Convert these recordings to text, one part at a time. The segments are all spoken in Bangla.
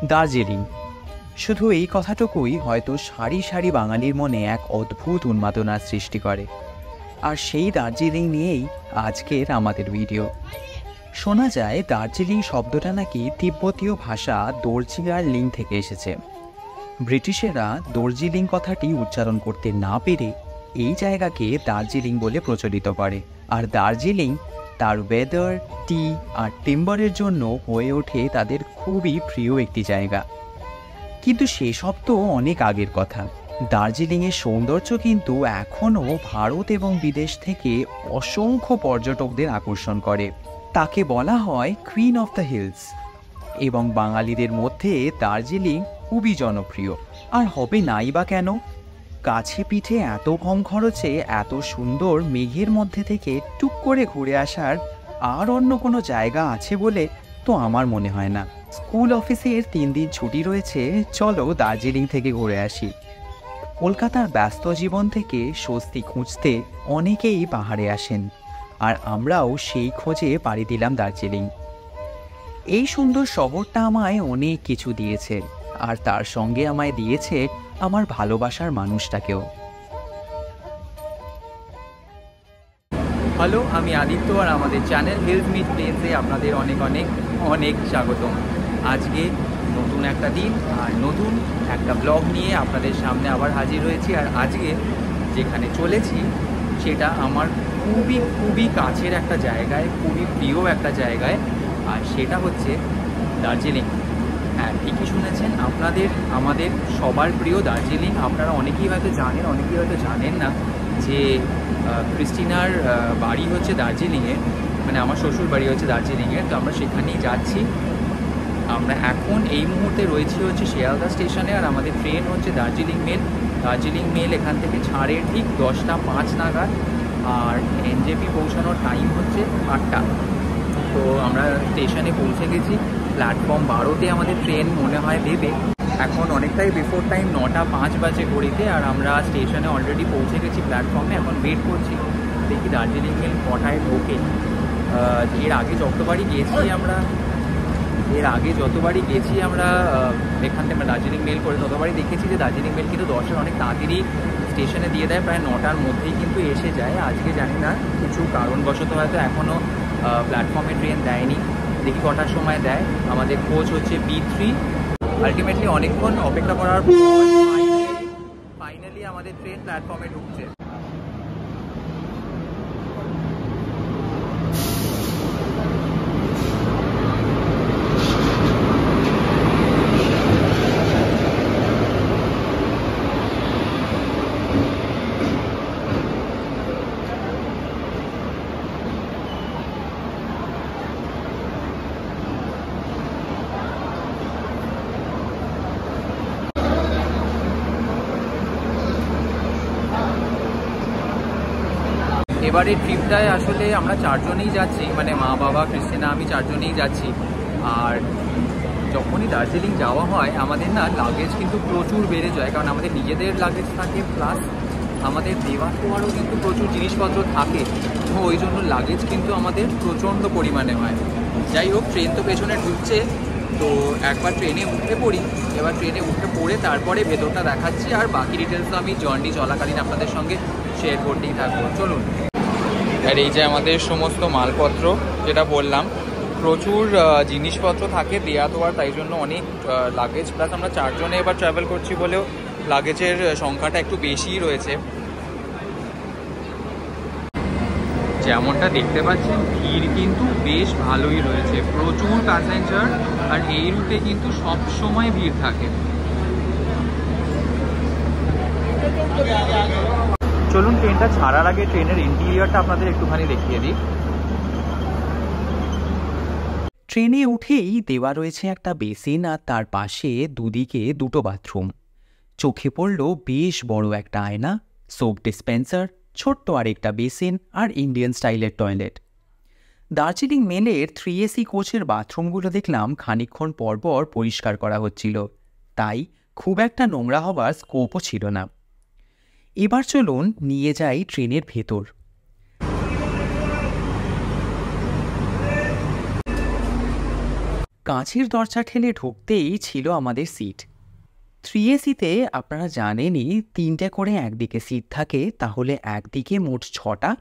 দার্জিলিং। শুধু এই কথাটুকুই হয়তো সারি সারি বাঙালির মনে এক অদ্ভুত উন্মাদনার সৃষ্টি করে। আর সেই দার্জিলিং নিয়েই আজকের আমাদের ভিডিও। শোনা যায় দার্জিলিং শব্দটা নাকি তিব্বতীয় ভাষা দর্জিয়ার লিং থেকে এসেছে। ব্রিটিশেরা দার্জিলিং কথাটি উচ্চারণ করতে না পেরে এই জায়গাকে দার্জিলিং বলে প্রচলিত করে। আর দার্জিলিং তার ওয়েদার, টি আর টিম্বারের জন্য হয়ে ওঠে তাদের খুবই প্রিয় একটি জায়গা। কিন্তু সেসব তো অনেক আগের কথা। দার্জিলিংয়ের সৌন্দর্য কিন্তু এখনও ভারত এবং বিদেশ থেকে অসংখ্য পর্যটকদের আকর্ষণ করে। তাকে বলা হয় কুইন অফ দ্য হিলস, এবং বাঙালিদের মধ্যে দার্জিলিং খুবই জনপ্রিয়। আর হবে নাই বা কেন? কাছে পিঠে এত কম খরচে এত সুন্দর মেঘের মধ্যে থেকে টুক করে ঘুরে আসার আর অন্য কোনো জায়গা আছে বলে তো আমার মনে হয় না। স্কুল অফিসের 3 দিন ছুটি রয়েছে, চলো দার্জিলিং থেকে ঘুরে আসি। কলকাতার ব্যস্ত জীবন থেকে স্বস্তি খুঁজতে অনেকেই পাহাড়ে আসেন, আর আমরাও সেই খোঁজে পাড়ি দিলাম দার্জিলিং। এই সুন্দর শহরটা আমায় অনেক কিছু দিয়েছে, আর তার সঙ্গে আমায় দিয়েছে আমার ভালোবাসার মানুষটাকেও। হ্যালো, আমি আদিত্য, আর আমাদের চ্যানেল হিলস মিট প্লেন্সে আপনাদের অনেক অনেক অনেক স্বাগতম। আজকে নতুন একটা দিন আর নতুন একটা ব্লগ নিয়ে আপনাদের সামনে আবার হাজির হয়েছি। আর আজকে যেখানে চলেছি সেটা আমার খুবই খুবই কাছের একটা জায়গায়, খুবই প্রিয় একটা জায়গায়, আর সেটা হচ্ছে দার্জিলিং। হ্যাঁ, ঠিকই শুনেছেন, আমাদের সবার প্রিয় দার্জিলিং। আপনারা অনেকেই হয়তো জানেন, অনেকেই হয়তো জানেন না যে ক্রিস্টিনার বাড়ি হচ্ছে দার্জিলিংয়ে, মানে আমার শ্বশুর বাড়ি হচ্ছে দার্জিলিংয়ে। তো আমরা সেখানেই যাচ্ছি। আমরা এখন এই মুহূর্তে রয়েছি হচ্ছে শিয়ালদা স্টেশনে, আর আমাদের ট্রেন হচ্ছে দার্জিলিং মেল এখান থেকে ছাড়ে ঠিক 10টা 5 নাগাদ, আর এনজেপি পৌঁছানোর টাইম হচ্ছে 8টা। তো আমরা স্টেশনে পৌঁছে গেছি। প্ল্যাটফর্ম 12তে আমাদের ট্রেন মনে হয় দেবে। এখন অনেকটাই বিফোর টাইম, 9টা 5 বাজে ঘড়িতে, আর আমরা স্টেশনে অলরেডি পৌঁছে গেছি প্ল্যাটফর্মে। এখন ওয়েট করছি, দেখি দার্জিলিং মেল কটায় ঢোকে। এর আগে যতবারই গেছি আমরা এখান থেকে দার্জিলিং মেল করে, ততবারই দেখেছি যে দার্জিলিং মেল কিন্তু 10টার অনেক তাড়াতাড়ি স্টেশনে দিয়ে দেয়, প্রায় 9টার মধ্যেই কিন্তু এসে যায়। আজকে জানি না, কিছু কারণবশত হয়তো এখনও প্ল্যাটফর্মে ট্রেন দেয়নি। দেখি কটার সময় দেয়। আমাদের কোচ হচ্ছে B3। আলটিমেটলি অনেকক্ষণ অপেক্ষা করার পর ফাইনালি আমাদের ট্রেন প্ল্যাটফর্মে ঢুকছে। এবারে ট্রিপটায় আসলে আমরা 4 জনেই যাচ্ছি, মানে মা, বাবা, ক্রিস্টিনা, আমি 4 জনেই যাচ্ছি। আর যখনই দার্জিলিং যাওয়া হয় আমাদের না লাগেজ কিন্তু প্রচুর বেড়ে যায়, কারণ আমাদের নিজেদের লাগেজ থাকে, প্লাস আমাদের দেওয়া খাওয়ারও কিন্তু প্রচুর জিনিসপত্র থাকে। তো ওই জন্য লাগেজ কিন্তু আমাদের প্রচণ্ড পরিমাণে হয়। যাই হোক, ট্রেন তো পেছনে ঢুকছে, তো একবার ট্রেনে উঠে পড়ি। এবার ট্রেনে উঠে পড়ে তারপরে ভেতরটা দেখাচ্ছি, আর বাকি ডিটেলস আমি জার্নি চলাকালীন আপনাদের সঙ্গে শেয়ার করতেই থাকবো। চলুন। আর এই যে আমাদের সমস্ত মালপত্র, যেটা বললাম, প্রচুর জিনিসপত্র থাকে দেয়া তোয়ার, তাই জন্য অনেক লাগেজ, প্লাস আমরা 4 জনে এবার ট্রাভেল করছি বলেও লাগেজের সংখ্যাটা একটু বেশিই রয়েছে। যেমনটা দেখতে পাচ্ছেন, ভিড় কিন্তু বেশ ভালোই রয়েছে, প্রচুর প্যাসেঞ্জার, আর এই রুটে কিন্তু সব সময় ভিড় থাকে। চলুন, ট্রেনটা ছাড়ার আগে ট্রেনের ইন্টেরিয়রটা আপনাদের একটুখানি দেখিয়ে দিই। ট্রেনে উঠেই দেওয়া রয়েছে একটা বেসিন, আর তার পাশে দুদিকে 2টো বাথরুম। চোখে পড়ল বেশ বড় একটা আয়না, সোপ ডিসপেন্সার, ছোট্ট আরেকটা বেসিন, আর ইন্ডিয়ান স্টাইলের টয়লেট। দার্জিলিং মেলের 3AC কোচের বাথরুমগুলো দেখলাম খানিকক্ষণ পরপর পরিষ্কার করা হচ্ছিল, তাই খুব একটা নোংরা হবার স্কোপও ছিল না। এবার চলুন নিয়ে যাই ট্রেনের ভেতর। কাঁচের দরজা ঠেলে ঢুকতেই ছিল আমাদের সিট। 3AC-তে আপনারা জানেনই 3টে করে একদিকে সিট থাকে, তাহলে একদিকে মোট 6টা,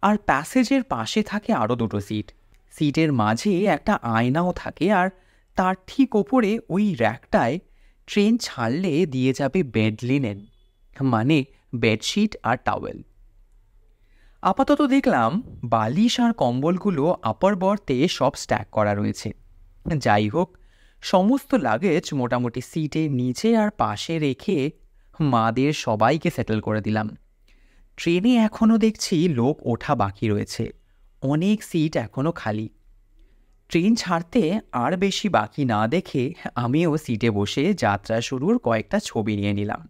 আর প্যাসেজের পাশে থাকে আরও 2টো সিট। সিটের মাঝে একটা আয়নাও থাকে, আর তার ঠিক ওপরে ওই র্যাকটায় ট্রেন ছাড়লে দিয়ে যাবে বেড লিনেন, মানে বেডশিট আর টাওয়েল। আপাতত দেখলাম বালিশ আর কম্বলগুলো আপার বর্তে সব স্ট্যাক করা রয়েছে। যাই হোক, সমস্ত লাগেজ মোটামুটি সিটের নিচে আর পাশে রেখে মাদের সবাইকে সেটেল করে দিলাম। ট্রেনে এখনও দেখছি লোক ওঠা বাকি রয়েছে, অনেক সিট এখনও খালি। ট্রেন ছাড়তে আর বেশি বাকি না দেখে আমিও সিটে বসে যাত্রা শুরুর কয়েকটা ছবি নিয়ে নিলাম।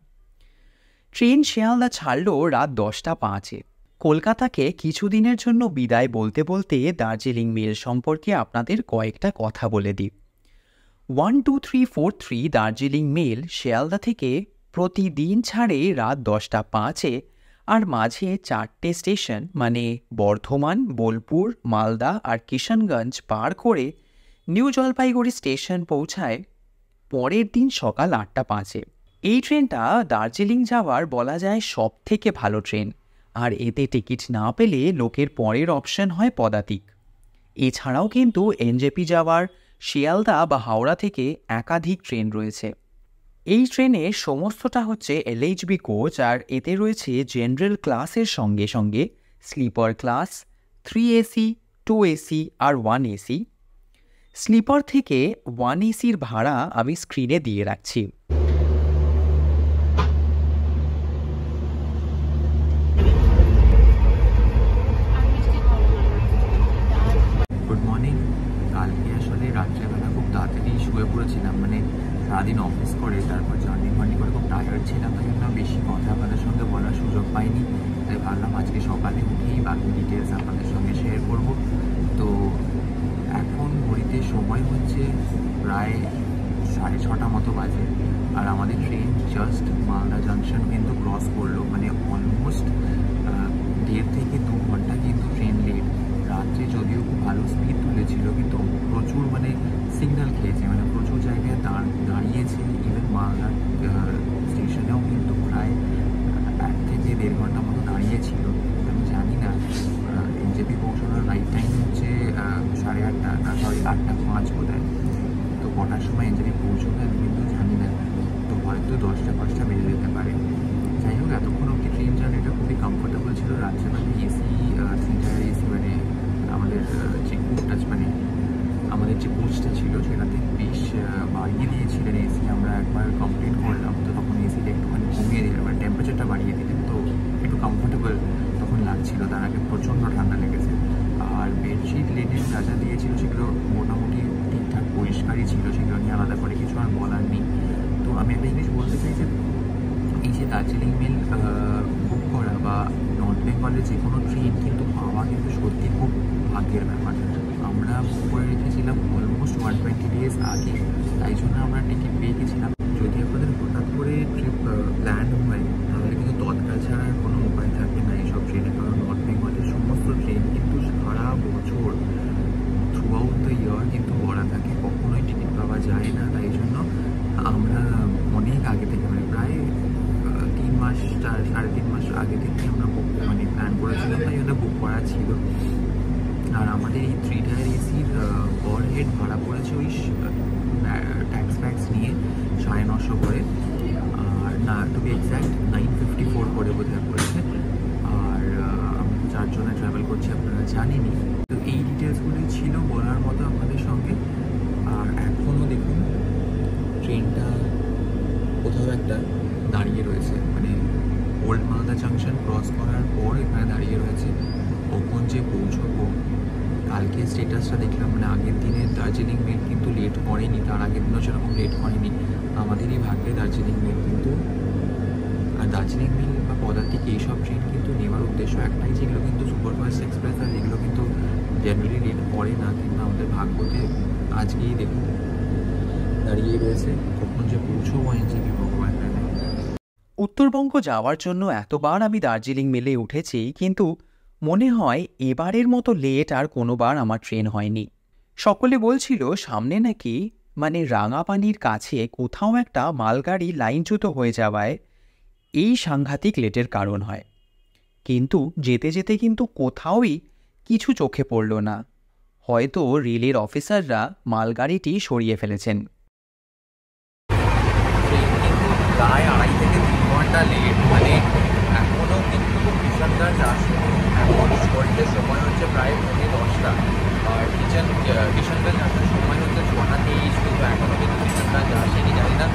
ট্রেন শিয়ালদা ছাড়ল রাত 10:05-এ। কলকাতাকে কিছুদিনের জন্য বিদায় বলতে বলতে দার্জিলিং মেল সম্পর্কে আপনাদের কয়েকটা কথা বলে দিই। 12343 দার্জিলিং মেল শিয়ালদা থেকে প্রতিদিন ছাড়ে রাত 10:05-এ, আর মাঝে 4টে স্টেশন মানে বর্ধমান, বোলপুর, মালদা আর কিষানগঞ্জ পার করে নিউ জলপাইগুড়ি স্টেশন পৌঁছায় পরের দিন সকাল 8:05-এ। এই ট্রেনটা দার্জিলিং যাওয়ার বলা যায় সব থেকে ভালো ট্রেন, আর এতে টিকিট না পেলে লোকের পরের অপশন হয় পদাতিক। এছাড়াও কিন্তু এনজেপি যাওয়ার শিয়ালদা বা হাওড়া থেকে একাধিক ট্রেন রয়েছে। এই ট্রেনে সমস্তটা হচ্ছে এলএইচবি কোচ, আর এতে রয়েছে জেনারেল ক্লাসের সঙ্গে সঙ্গে স্লিপার ক্লাস, 3AC, 2AC আর 1AC। স্লিপার থেকে 1AC-র ভাড়া আমি স্ক্রিনে দিয়ে রাখছি। Good morning. কালকে আসলে রাত্রেবেলা খুব তাড়াতাড়ি শুয়ে পড়েছিলাম, মানে সারাদিন অফিস করে তারপর জার্নি করে খুব টায়ার্ড ছিলাম, তাই জন্য বেশি কথা আপনাদের সঙ্গে বলার সুযোগ পাইনি। তাই ভাবলাম আজকে সকালে উঠেই বাকি ডিটেলস আপনাদের সঙ্গে শেয়ার করব। তো এখন ঘড়িতে সময় হচ্ছে প্রায় 6:30 মতো বাজে, আর আমাদের ট্রেন জাস্ট মালদা জাংশন কিন্তু ক্রস করলো, মানে অলমোস্ট 1.5 থেকে 2 ঘন্টা কিন্তু ট্রেন লেট। রাত্রে যদিও খুব ভালো স্পিড তুলেছিল, কিন্তু প্রচুর মানে সিগন্যাল খেয়েছে, মানে প্রচুর জায়গায় দাঁড়িয়েছে। ইভেন মালদা স্টেশনেও কিন্তু প্রায় 1 থেকে 1.5 ঘন্টা মতো দাঁড়িয়েছিল। আমি জানি না এনজেপি পৌঁছানোর রাইট টাইম হচ্ছে 8:30 বোধ হয়। তো কটার সময় এনজেপি পৌঁছবে আমি কিন্তু জানি না, তো হয়তো 10টা বেজে যেতে পারে। যাই হোক, এতক্ষণ অব্দি ট্রেন জার্নিটা খুবই কমফোর্টেবল ছিল। রাত্রেবেলা এসি 3 এসি, মানে আমাদের যে কোচটা মানে আমাদের যে কোচটা ছিল সেটাতে বেশ বাড়িয়ে দিয়েছিলেন এসি। আমরা একবার কমপ্লেন করলাম, তো তখন এসিটা একটুখানি কমিয়ে দিলেন, মানে টেম্পারেচারটা বাড়িয়ে দিলেন, তো একটু কমফোর্টেবল তখন লাগছিল। তার আগে প্রচণ্ড ঠান্ডা লেগেছে। আর বেডশিট লেটের যা যা দিয়েছিল সেগুলো মোটামুটি ঠিকঠাক পরিষ্কারই ছিল, সেগুলো নিয়ে আলাদা করে কিছু আর বলার নেই। তো আমি একটা জিনিস বলতে চাই যে এই যে দার্জিলিং মেল বুক করা বা নর্থ বেঙ্গলের যে কোনো ট্রেন কিন্তু পাওয়া কিন্তু সত্যি খুব ভাগ্যের ব্যাপার। আমরা বুক করে রেখেছিলাম অলমোস্ট 120 ডেজ আগে, তাই জন্য আমরা টিকিট পেয়ে গেছিলাম। যদি আপনাদের হঠাৎ করে ট্রিপ প্ল্যান হয় তাহলে কিন্তু তৎকাল ছাড়া আর কোনো উপায় থাকবে না এইসব ট্রেনে, কারণ নর্থ বেঙ্গলের সমস্ত ট্রেন কিন্তু সারা বছর থ্রু আউট দ্য ইয়ার কিন্তু ভরা থাকে, কখনোই টিকিট পাওয়া যায় না। তাই জন্য আমরা অনেক আগে থেকে, মানে প্রায় 3 মাস 3.5 মাস আগে থেকে আমরা বুক মানে প্ল্যান করেছিলাম, তাই জন্য বুক করা ছিল। আর আমাদের এই 3 টায়ার এসির পার হেড ভাড়া পড়েছে ওই ট্যাক্স নিয়ে 950 করে, আর না টু বি এক্স্যাক্ট 954 করে বোধহয় পড়েছে। আর আমরা 4 জনে ট্রাভেল করছি, আপনারা জানেনই। তো এই ডিটেলসগুলোই ছিল বলার মতো আপনাদের সঙ্গে। আর এখনও দেখুন ট্রেনটা কোথাও একটা দাঁড়িয়ে রয়েছে, মানে ওল্ড মালদা জাংশন ক্রস করার পর এখানে দাঁড়িয়ে রয়েছে। কখন যে পৌঁছবো, কালকে স্টেটাসটা দেখলাম, মানে আগের দিনে দার্জিলিং মেল কিন্তু লেট করেনি, তার আগের দিনও সেরকম লেট করেনি। আমাদেরই ভাগ্যে দার্জিলিং মেল কিন্তু। আর দার্জিলিং মেল বা পদাতিক এইসব ট্রেন কিন্তু নেওয়ার উদ্দেশ্য একটাই, যেগুলো কিন্তু সুপারফাস্ট এক্সপ্রেস আর যেগুলো কিন্তু জেনারেলি লেট করে না, কিন্তু আমাদের ভাগ্যতে আজকেই দেখুন দাঁড়িয়ে রয়েছে। কখন যে পৌঁছবো এনজেপি ভগবান জানে। উত্তরবঙ্গ যাওয়ার জন্য এতবার আমি দার্জিলিং মেলে উঠেছি, কিন্তু মনে হয় এবারের মতো লেট আর কোনোবার আমার ট্রেন হয়নি। সকলে বলছিল সামনে নাকি মানে রাঙাপানির কাছে কোথাও একটা মালগাড়ি লাইনচ্যুত হয়ে যাওয়ায় এই সাংঘাতিক লেটের কারণ হয়। কিন্তু যেতে যেতে কিন্তু কোথাওই কিছু চোখে পড়ল না। হয়তো রেলের অফিসাররা মালগাড়িটি সরিয়ে ফেলেছেন। কিন্তু প্রায় 2.5 থেকে 3 ঘন্টা লেট, মানে এখনও কিন্তু কিষানগঞ্জ আসেনি। এখন স্কোয়াডের সময় হচ্ছে প্রায় 10:15, আর কিষানগঞ্জ আসার সময় হচ্ছে 6:23, কিন্তু এখনও কিন্তু কিষানগঞ্জ আসেনি। জানি না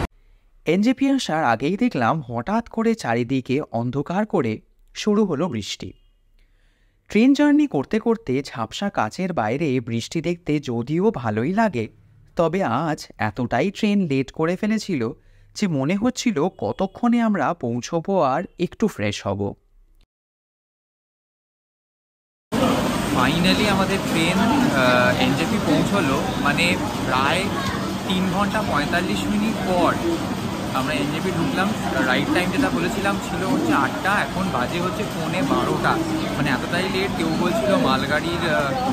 এনজেপি আসার আগেই দেখলাম হঠাৎ করে চারিদিকে অন্ধকার করে শুরু হলো বৃষ্টি। ট্রেন জার্নি করতে করতে ঝাপসা কাচের বাইরে বৃষ্টি দেখতে যদিও ভালোই লাগে, তবে আজ এতটাই ট্রেন লেট করে ফেলেছিল যে মনে হচ্ছিল কতক্ষণে আমরা পৌঁছবো আর একটু ফ্রেশ হব। ফাইনালি আমাদের ট্রেন এনজেপি পৌঁছলো, মানে প্রায় 3 ঘন্টা 45 মিনিট পর আমরা এনজেপি ঢুকলাম। রাইট টাইম যেটা বলেছিলাম ছিল হচ্ছে 8টা, এখন বাজে হচ্ছে 11:15। মানে এতটাই লেট। কেউ বলছিল মালগাড়ির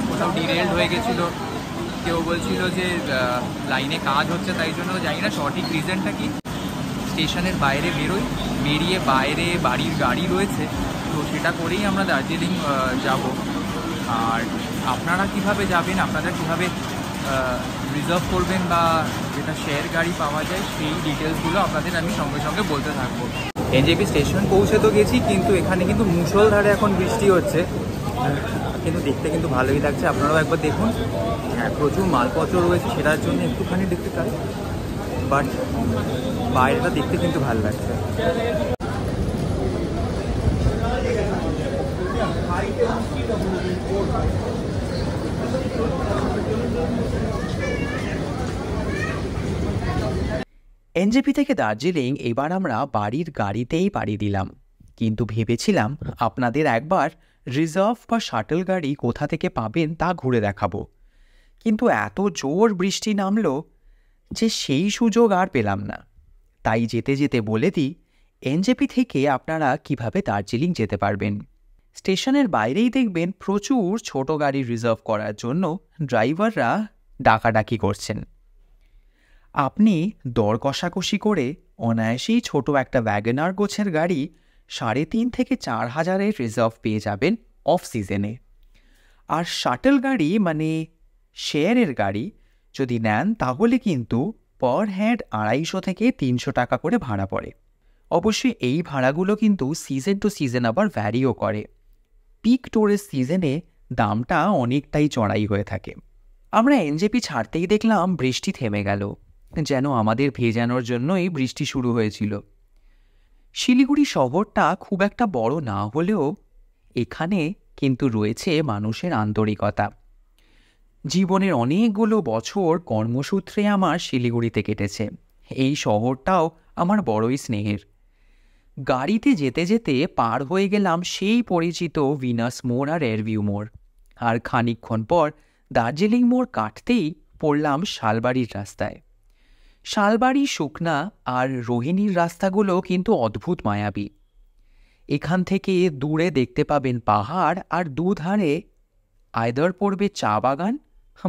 কোথাও ডিরেল্ড হয়ে গেছিলো, কেউ বলছিল যে লাইনে কাজ হচ্ছে, তাই জন্য জানি না সঠিক রিজনটা কি। স্টেশনের বাইরে বেরিয়ে বাইরে বাড়ির গাড়ি রয়েছে, তো সেটা করেই আমরা দার্জিলিং যাব। আর আপনারা কিভাবে যাবেন, আপনারা কিভাবে রিজার্ভ করবেন বা যেটা শেয়ার গাড়ি পাওয়া যায়, সেই ডিটেলসগুলো আপনাদের আমি সঙ্গে সঙ্গে বলতে থাকবো। এনজেপি স্টেশন পৌঁছে তো গেছি, কিন্তু এখানে কিন্তু মুষলধারে এখন বৃষ্টি হচ্ছে, কিন্তু দেখতে কিন্তু ভালোই লাগছে। আপনারাও একবার দেখুন। হ্যাঁ, প্রচুর মালপত্র রয়েছে, সেটার জন্য একটুখানি দেখতে চাই, বাট বাইরেটা দেখতে কিন্তু ভালো লাগছে। এনজেপি থেকে দার্জিলিং এবার আমরা বাড়ির গাড়িতেই পাড়ি দিলাম, কিন্তু ভেবেছিলাম আপনাদের একবার রিজার্ভ বা শাটল গাড়ি কোথা থেকে পাবেন তা ঘুরে দেখাবো। কিন্তু এত জোর বৃষ্টি নামলো যে সেই সুযোগ আর পেলাম না। তাই যেতে যেতে বলে দিই এনজেপি থেকে আপনারা কিভাবে দার্জিলিং যেতে পারবেন। স্টেশনের বাইরেই দেখবেন প্রচুর ছোট গাড়ি রিজার্ভ করার জন্য ড্রাইভাররা ডাকাডাকি করছেন। আপনি দর কষাকষি করে অনায়াসেই ছোট একটা ওয়াগনার গোছের গাড়ি 3.5 থেকে 4 হাজারের রিজার্ভ পেয়ে যাবেন অফ সিজনে। আর শাটল গাড়ি মানে শেয়ারের গাড়ি যদি নেন তাহলে কিন্তু পার হেড 250 থেকে 300 টাকা করে ভাড়া পড়ে। অবশ্যই এই ভাড়াগুলো কিন্তু সিজন টু সিজন আবার ভ্যারিও করে। পিক ট্যুরিস্ট সিজনে দামটা অনেকটাই চড়াই হয়ে থাকে। আমরা এনজেপি ছাড়তেই দেখলাম বৃষ্টি থেমে গেল, যেন আমাদের ভেজানোর জন্যই বৃষ্টি শুরু হয়েছিল। শিলিগুড়ি শহরটা খুব একটা বড় না হলেও এখানে কিন্তু রয়েছে মানুষের আন্তরিকতা। জীবনের অনেকগুলো বছর কর্মসূত্রে আমার শিলিগুড়িতে কেটেছে। এই শহরটাও আমার বড়ই স্নেহের। গাড়িতে যেতে যেতে পার হয়ে গেলাম সেই পরিচিত ভিনাস মোড় আর এয়ারভিউ মোড়, আর খানিকক্ষণ পর দার্জিলিং মোড় কাটতেই পড়লাম শালবাড়ির রাস্তায়। শালবাড়ি, শুকনা আর রোহিণীর রাস্তাগুলো কিন্তু অদ্ভুত মায়াবী। এখান থেকে দূরে দেখতে পাবেন পাহাড়, আর দুধারে আয়দর পড়বে চা বাগান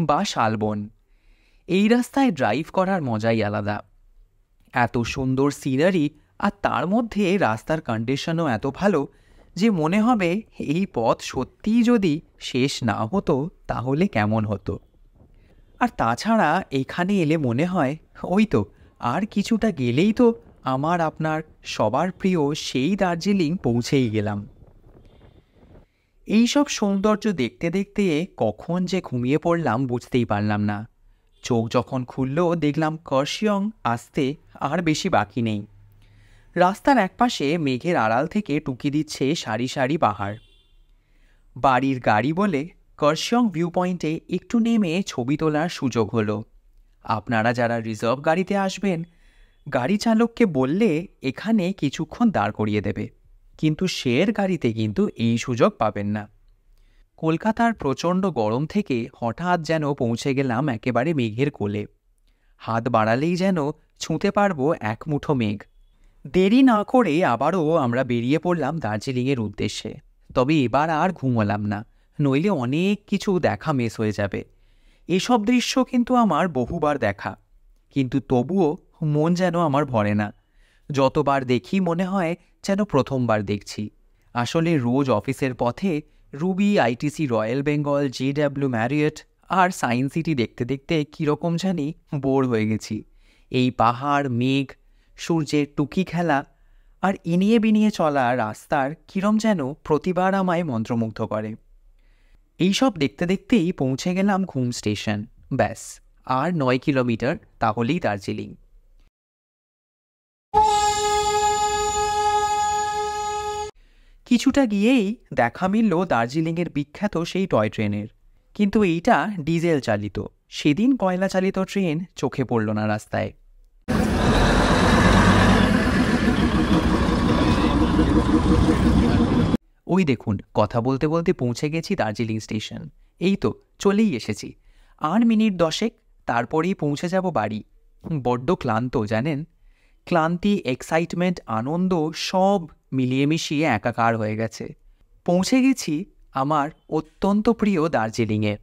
বা শালবন। এই রাস্তায় ড্রাইভ করার মজাই আলাদা। এত সুন্দর সিনারি, আর তার মধ্যে রাস্তার কন্ডিশনও এত ভালো যে মনে হবে এই পথ সত্যিই যদি শেষ না হতো তাহলে কেমন হতো। আর তাছাড়া এখানে এলে মনে হয় ওই তো আর কিছুটা গেলেই তো আমার আপনার সবার প্রিয় সেই দার্জিলিং পৌঁছেই গেলাম। এইসব সৌন্দর্য দেখতে দেখতে কখন যে ঘুমিয়ে পড়লাম বুঝতেই পারলাম না। চোখ যখন খুলল দেখলাম কার্শিয়ং আসতে আর বেশি বাকি নেই। রাস্তার একপাশে মেঘের আড়াল থেকে টুকি দিচ্ছে সারি সারি পাহাড়। বাড়ির গাড়ি বলে কার্শিয়ং ভিউ পয়েন্টে একটু নেমে ছবি তোলার সুযোগ হলো। আপনারা যারা রিজার্ভ গাড়িতে আসবেন গাড়ি চালককে বললে এখানে কিছুক্ষণ দাঁড় করিয়ে দেবে, কিন্তু শেয়ার গাড়িতে কিন্তু এই সুযোগ পাবেন না। কলকাতার প্রচণ্ড গরম থেকে হঠাৎ যেন পৌঁছে গেলাম একেবারে মেঘের কোলে। হাত বাড়ালেই যেন ছুঁতে পারবো এক মুঠো মেঘ। দেরি না করে আবারও আমরা বেরিয়ে পড়লাম দার্জিলিংয়ের উদ্দেশ্যে। তবে এবার আর ঘুমোলাম না, নইলে অনেক কিছু দেখা মিস হয়ে যাবে। এসব দৃশ্য কিন্তু আমার বহুবার দেখা, কিন্তু তবুও মন যেন আমার ভরে না। যতবার দেখি মনে হয় যেন প্রথমবার দেখছি। আসলে রোজ অফিসের পথে Ruby, ITC, royal Bengal, JW Marriott আর সায়েন্স সিটি দেখতে দেখতে কীরকম জানি বোর হয়ে গেছি। এই পাহাড়, মেঘ, সূর্যের টুকি খেলা আর ইনিয়ে বিনিয়ে চলা রাস্তার কিরম যেন প্রতিবার আমায় মন্ত্রমুগ্ধ করে। এইসব দেখতে দেখতেই পৌঁছে গেলাম ঘুম স্টেশন। ব্যাস, আর 9 কিলোমিটার তাহলেই দার্জিলিং। কিছুটা গিয়েই দেখা মিলল দার্জিলিংয়ের বিখ্যাত সেই টয় ট্রেনের, কিন্তু এইটা ডিজেল চালিত। সেদিন কয়লা চালিত ট্রেন চোখে পড়ল না রাস্তায়। ওই দেখুন, কথা বলতে বলতে পৌঁছে গেছি দার্জিলিং স্টেশন। এই তো চলেই এসেছি, আর মিনিট 10 তারপরেই পৌঁছে যাব বাড়ি। বড্ড ক্লান্ত জানেন, ক্লান্তি, এক্সাইটমেন্ট, আনন্দ সব মিলিয়ে মিশিয়ে একাকার হয়ে গেছে। পৌঁছে গেছি আমার অত্যন্ত প্রিয় দার্জিলিংয়ে।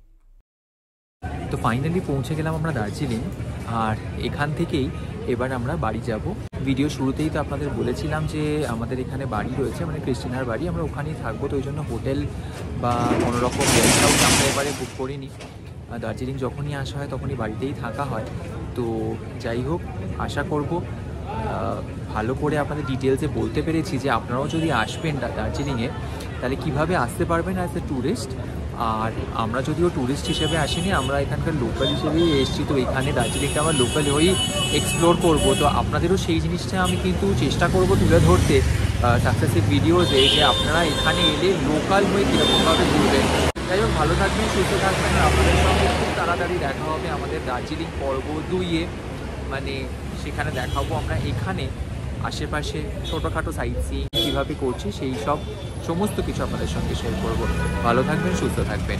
তো ফাইনালি পৌঁছে গেলাম আমরা দার্জিলিং, আর এখান থেকেই এবার আমরা বাড়ি যাব। ভিডিও শুরুতেই তো আপনাদের বলেছিলাম যে আমাদের এখানে বাড়ি রয়েছে, মানে ক্রিস্টিনার বাড়ি, আমরা ওখানেই থাকবো। তো ওই জন্য হোটেল বা কোনো রকম গেস্ট হাউস আমরা এবারে বুক করিনি। দার্জিলিং যখনই আসা হয় তখনই বাড়িতেই থাকা হয়। তো যাই হোক, আশা করব ভালো করে আপনাদের ডিটেলসে বলতে পেরেছি যে আপনারাও যদি আসবেন দার্জিলিংয়ে তাহলে কিভাবে আসতে পারবেন অ্যাজ এ ট্যুরিস্ট। আর আমরা যদিও ট্যুরিস্ট হিসেবে আসিনি, আমরা এখানকার লোকাল হিসেবেই এসেছি। তো এখানে দার্জিলিংটা আমরা লোকাল হয়েই এক্সপ্লোর করব। তো আপনাদেরও সেই জিনিসটা আমি কিন্তু চেষ্টা করব তুলে ধরতে সাকসেসিভ ভিডিওতে, যে আপনারা এখানে এলে লোকাল হয়ে কীরকমভাবে ঘুরবেন। যাই হোক, ভালো থাকবেন, সুস্থ থাকবেন। আপনাদের সঙ্গে খুব তাড়াতাড়ি দেখা হবে আমাদের দার্জিলিং পর্ব 2-এ। মানে সেখানে দেখাবো আমরা এখানে আশেপাশে ছোটোখাটো সাইট সিইং কীভাবে করছি, সেই সব সমস্ত কিছু আপনাদের সঙ্গে শেয়ার করব। ভালো থাকবেন, সুস্থ থাকবেন।